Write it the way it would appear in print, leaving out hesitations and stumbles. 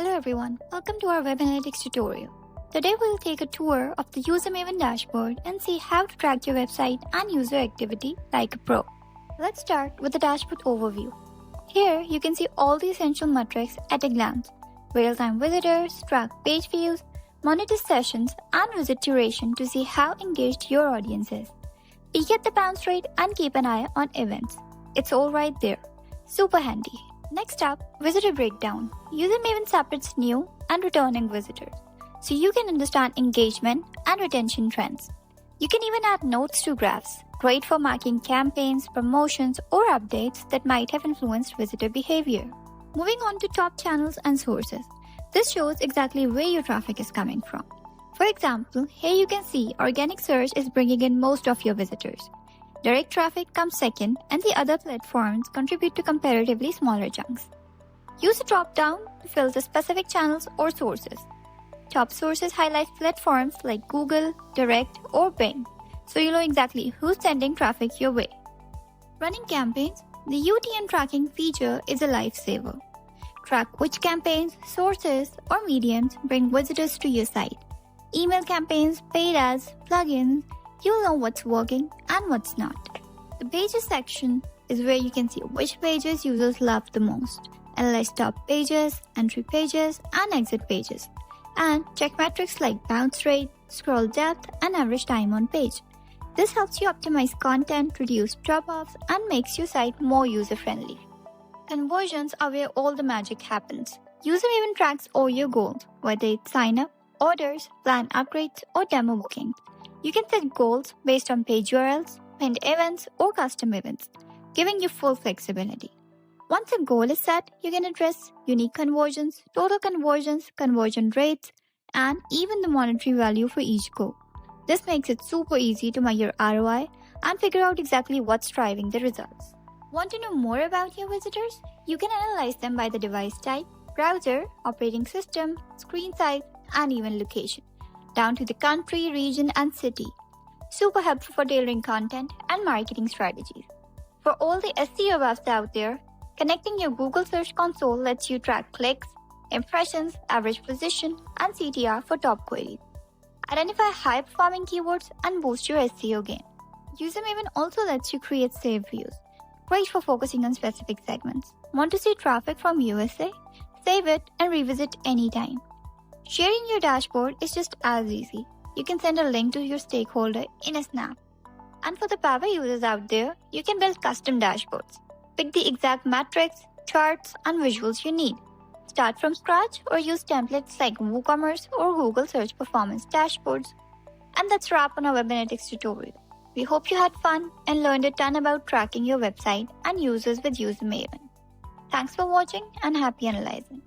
Hello everyone, welcome to our web analytics tutorial. Today we'll take a tour of the Usermaven dashboard and see how to track your website and user activity like a pro. Let's start with the dashboard overview. Here you can see all the essential metrics at a glance: real-time visitors, track page views, monitor sessions, and visit duration to see how engaged your audience is. Peek at the bounce rate and keep an eye on events. It's all right there. Super handy. Next up, visitor breakdown. Usermaven separates new and returning visitors, so you can understand engagement and retention trends. You can even add notes to graphs, great for marking campaigns, promotions, or updates that might have influenced visitor behavior. Moving on to top channels and sources. This shows exactly where your traffic is coming from. For example, here you can see organic search is bringing in most of your visitors. Direct traffic comes second, and the other platforms contribute to comparatively smaller chunks. Use the drop-down to filter specific channels or sources. Top sources highlight platforms like Google, Direct, or Bing, so you know exactly who's sending traffic your way. Running campaigns. The UTM Tracking feature is a lifesaver. Track which campaigns, sources, or mediums bring visitors to your site. Email campaigns, paid ads, plugins. You'll know what's working and what's not. The pages section is where you can see which pages users love the most. Analyze top pages, entry pages, and exit pages. And check metrics like bounce rate, scroll depth, and average time on page. This helps you optimize content, reduce drop-offs, and makes your site more user-friendly. Conversions are where all the magic happens. Usermaven tracks all your goals, whether it's sign-up, orders, plan upgrades, or demo bookings. You can set goals based on page URLs, pinned events, or custom events, giving you full flexibility. Once a goal is set, you can address unique conversions, total conversions, conversion rates, and even the monetary value for each goal. This makes it super easy to measure ROI and figure out exactly what's driving the results. Want to know more about your visitors? You can analyze them by the device type, browser, operating system, screen size, and even location, down to the country, region, and city. Super helpful for tailoring content and marketing strategies. For all the SEO buffs out there, connecting your Google Search Console lets you track clicks, impressions, average position, and CTR for top queries. Identify high-performing keywords and boost your SEO game. Usermaven also lets you create saved views, great for focusing on specific segments. Want to see traffic from USA? Save it and revisit anytime. Sharing your dashboard is just as easy. You can send a link to your stakeholder in a snap. And for the power users out there, you can build custom dashboards. Pick the exact metrics, charts, and visuals you need. Start from scratch or use templates like WooCommerce or Google Search Performance dashboards. And that's a wrap on our web analytics tutorial. We hope you had fun and learned a ton about tracking your website and users with Usermaven. Thanks for watching and happy analyzing.